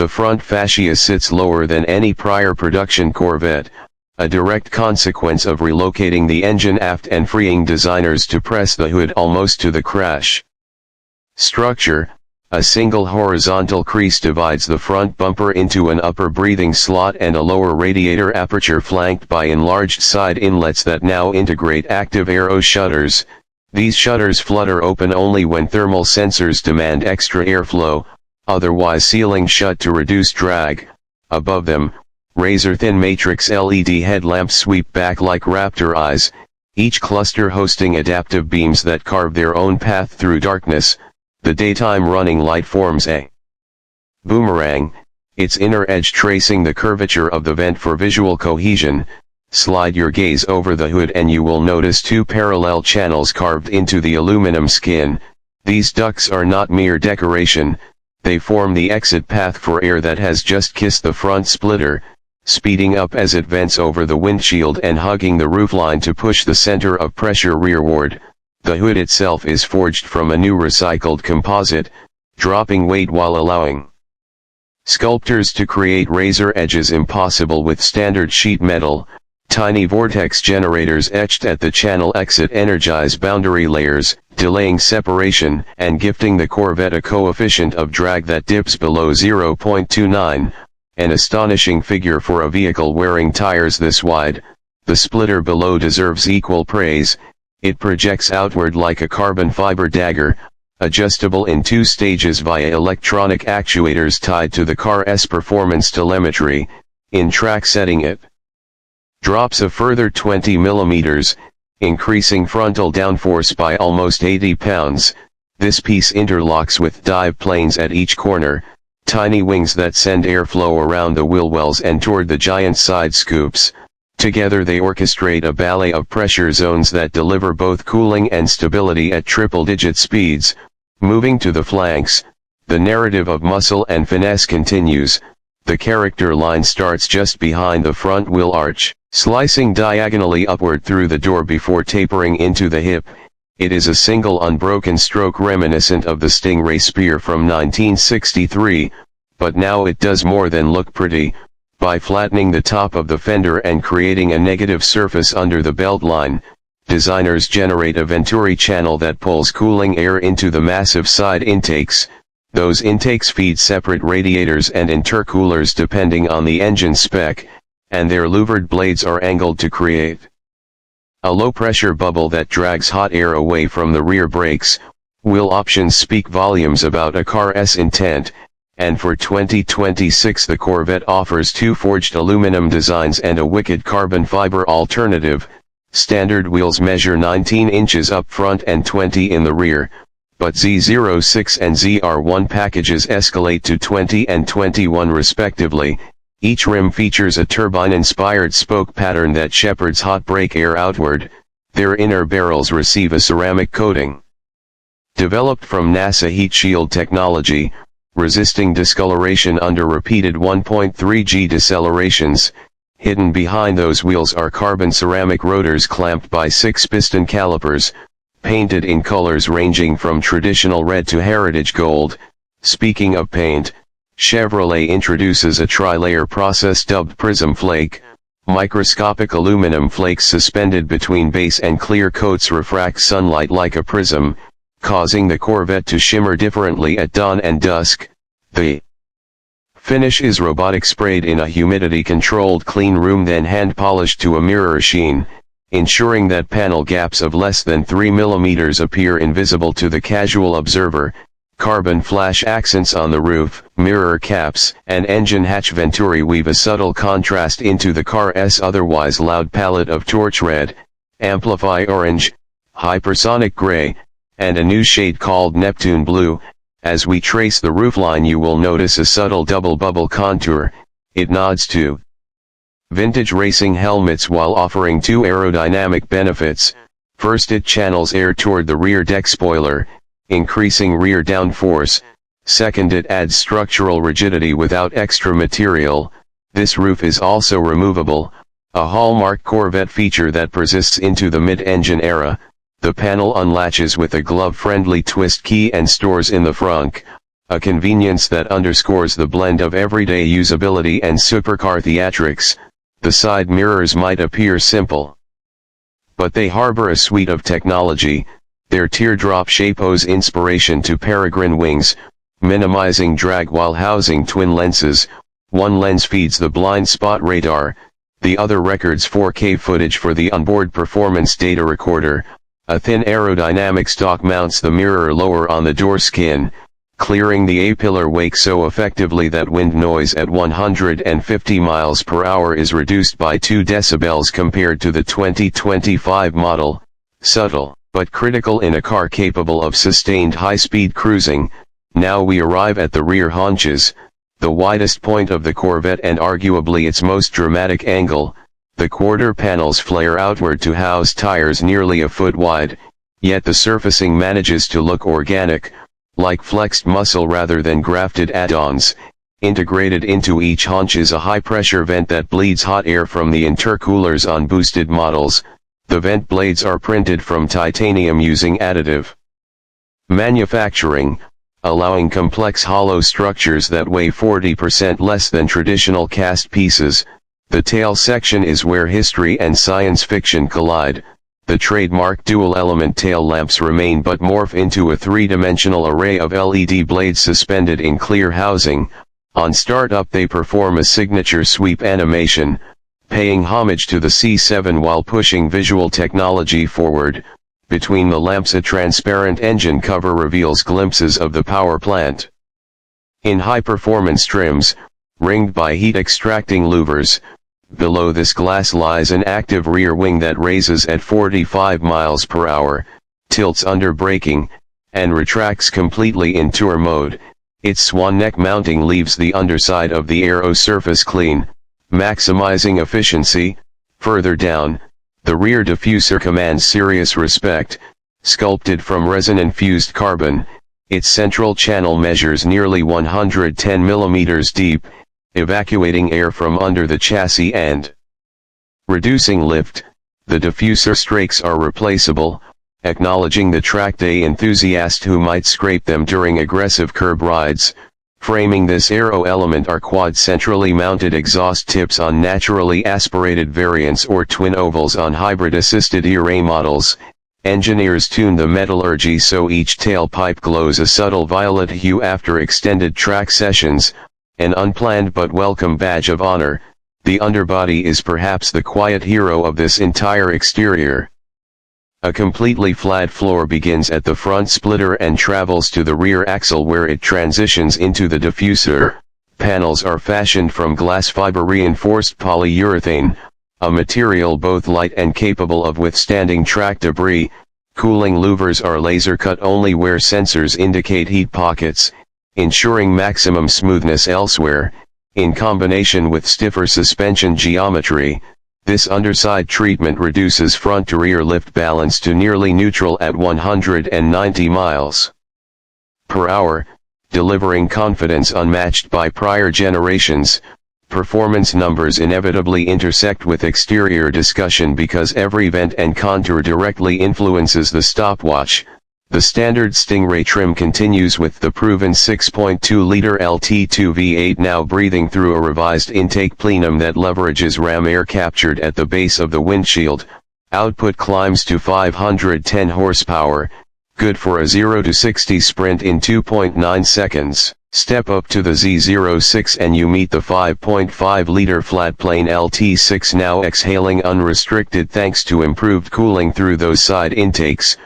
The front fascia sits lower than any prior production Corvette, a direct consequence of relocating the engine aft and freeing designers to press the hood almost to the crash. Structure: a single horizontal crease divides the front bumper into an upper breathing slot and a lower radiator aperture flanked by enlarged side inlets that now integrate active aero shutters. These shutters flutter open only when thermal sensors demand extra airflow, otherwise sealing shut to reduce drag. Above them, razor-thin matrix LED headlamps sweep back like raptor eyes, each cluster hosting adaptive beams that carve their own path through darkness. The daytime running light forms a boomerang, its inner edge tracing the curvature of the vent for visual cohesion. Slide your gaze over the hood and you will notice two parallel channels carved into the aluminum skin. These ducts are not mere decoration, they form the exit path for air that has just kissed the front splitter, speeding up as it vents over the windshield and hugging the roofline to push the center of pressure rearward. The hood itself is forged from a new recycled composite, dropping weight while allowing sculptors to create razor edges impossible with standard sheet metal. Tiny vortex generators etched at the channel exit energize boundary layers, delaying separation and gifting the Corvette a coefficient of drag that dips below 0.29, an astonishing figure for a vehicle wearing tires this wide. The splitter below deserves equal praise. It projects outward like a carbon fiber dagger, adjustable in 2 stages via electronic actuators tied to the car's performance telemetry. In track setting it drops a further 20 mm, increasing frontal downforce by almost 80 pounds. This piece interlocks with dive planes at each corner, tiny wings that send airflow around the wheel wells and toward the giant side scoops. Together they orchestrate a ballet of pressure zones that deliver both cooling and stability at triple-digit speeds. Moving to the flanks, the narrative of muscle and finesse continues. The character line starts just behind the front wheel arch, slicing diagonally upward through the door before tapering into the hip. It is a single unbroken stroke reminiscent of the Stingray Spear from 1963, but now it does more than look pretty. By flattening the top of the fender and creating a negative surface under the beltline, designers generate a venturi channel that pulls cooling air into the massive side intakes. Those intakes feed separate radiators and intercoolers depending on the engine spec, and their louvered blades are angled to create a low-pressure bubble that drags hot air away from the rear brakes. Wheel options speak volumes about a car's intent, and for 2026 the Corvette offers 2 forged aluminum designs and a wicked carbon fiber alternative. Standard wheels measure 19 inches up front and 20 in the rear, but Z06 and ZR1 packages escalate to 20 and 21 respectively. Each rim features a turbine-inspired spoke pattern that shepherds hot brake air outward. Their inner barrels receive a ceramic coating developed from NASA heat shield technology, resisting discoloration under repeated 1.3 G decelerations. Hidden behind those wheels are carbon ceramic rotors clamped by 6 piston calipers, painted in colors ranging from traditional red to heritage gold. Speaking of paint, Chevrolet introduces a tri-layer process dubbed Prism Flake. Microscopic aluminum flakes suspended between base and clear coats refract sunlight like a prism, causing the Corvette to shimmer differently at dawn and dusk. The finish is robotic sprayed in a humidity-controlled clean room then hand-polished to a mirror sheen, ensuring that panel gaps of less than 3 mm appear invisible to the casual observer. Carbon flash accents on the roof, mirror caps, and engine hatch venturi weave a subtle contrast into the car's otherwise loud palette of torch red, amplify orange, hypersonic gray, and a new shade called Neptune blue. As we trace the roofline you will notice a subtle double bubble contour. It nods to vintage racing helmets while offering 2 aerodynamic benefits. First, it channels air toward the rear deck spoiler, increasing rear downforce. Second, it adds structural rigidity without extra material. This roof is also removable, a hallmark Corvette feature that persists into the mid-engine era. The panel unlatches with a glove-friendly twist key and stores in the frunk. a convenience that underscores the blend of everyday usability and supercar theatrics. The side mirrors might appear simple, but they harbor a suite of technology. Their teardrop shape owes inspiration to peregrine wings, minimizing drag while housing twin lenses. One lens feeds the blind spot radar, the other records 4K footage for the onboard performance data recorder. A thin aerodynamic stalk mounts the mirror lower on the door skin, clearing the A-pillar wake so effectively that wind noise at 150 miles per hour is reduced by 2 decibels compared to the 2025 model. Subtle, but critical in a car capable of sustained high-speed cruising. Now we arrive at the rear haunches, the widest point of the Corvette and arguably its most dramatic angle. The quarter panels flare outward to house tires nearly a foot wide, yet the surfacing manages to look organic, like flexed muscle rather than grafted add-ons. Integrated into each haunch is a high-pressure vent that bleeds hot air from the intercoolers on boosted models. The vent blades are printed from titanium using additive manufacturing, allowing complex hollow structures that weigh 40% less than traditional cast pieces. The tail section is where history and science fiction collide. The trademark dual-element tail lamps remain but morph into a three-dimensional array of LED blades suspended in clear housing. On startup they perform a signature sweep animation, paying homage to the C7 while pushing visual technology forward. Between the lamps a transparent engine cover reveals glimpses of the power plant. In high-performance trims, ringed by heat-extracting louvers, below this glass lies an active rear wing that raises at 45 miles per hour, tilts under braking, and retracts completely in tour mode. Its swan neck mounting leaves the underside of the aero surface clean, maximizing efficiency. Further down, the rear diffuser commands serious respect. Sculpted from resin-infused carbon, its central channel measures nearly 110 millimeters deep, evacuating air from under the chassis and reducing lift. The diffuser strakes are replaceable, acknowledging the track day enthusiast who might scrape them during aggressive curb rides. Framing this aero element are quad centrally mounted exhaust tips on naturally aspirated variants or twin ovals on hybrid-assisted ERA models. Engineers tune the metallurgy so each tailpipe glows a subtle violet hue after extended track sessions, an unplanned but welcome badge of honor. The underbody is perhaps the quiet hero of this entire exterior. A completely flat floor begins at the front splitter and travels to the rear axle where it transitions into the diffuser. Panels are fashioned from glass fiber reinforced polyurethane, a material both light and capable of withstanding track debris. Cooling louvers are laser cut only where sensors indicate heat pockets, ensuring maximum smoothness elsewhere. In combination with stiffer suspension geometry, this underside treatment reduces front-to-rear lift balance to nearly neutral at 190 miles per hour, delivering confidence unmatched by prior generations. Performance numbers inevitably intersect with exterior discussion because every vent and contour directly influences the stopwatch. The standard Stingray trim continues with the proven 6.2-liter LT2 V8 now breathing through a revised intake plenum that leverages ram air captured at the base of the windshield. Output climbs to 510 horsepower, good for a 0 to 60 sprint in 2.9 seconds. Step up to the Z06 and you meet the 5.5-liter flat-plane LT6 now exhaling unrestricted thanks to improved cooling through those side intakes.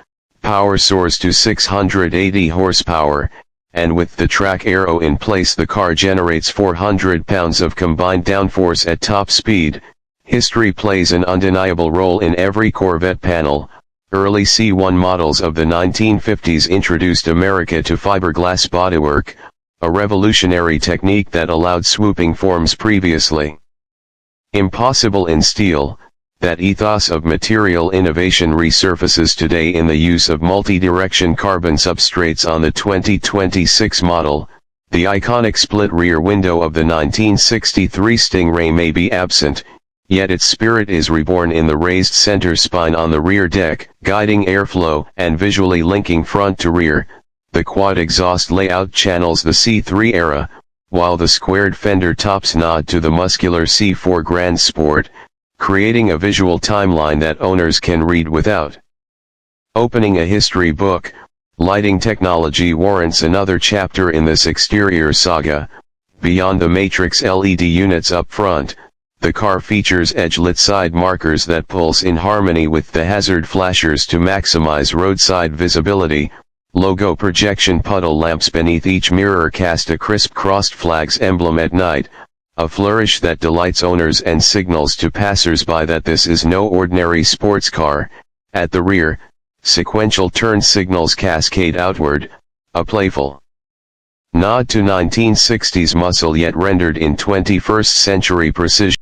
Power soars to 680 horsepower, and with the track aero in place the car generates 400 pounds of combined downforce at top speed. History plays an undeniable role in every Corvette panel. Early C1 models of the 1950s introduced America to fiberglass bodywork, a revolutionary technique that allowed swooping forms previously impossible in steel. That ethos of material innovation resurfaces today in the use of multi-direction carbon substrates on the 2026 model. The iconic split rear window of the 1963 Stingray may be absent, yet its spirit is reborn in the raised center spine on the rear deck, guiding airflow and visually linking front to rear. the quad exhaust layout channels the C3 era, while the squared fender tops nod to the muscular C4 Grand Sport, creating a visual timeline that owners can read without opening a history book. Lighting technology warrants another chapter in this exterior saga. Beyond the matrix LED units up front, the car features edge-lit side markers that pulse in harmony with the hazard flashers to maximize roadside visibility. Logo projection puddle lamps beneath each mirror cast a crisp crossed flags emblem at night, a flourish that delights owners and signals to passers-by that this is no ordinary sports car. At the rear, sequential turn signals cascade outward, a playful nod to 1960s muscle yet rendered in 21st century precision.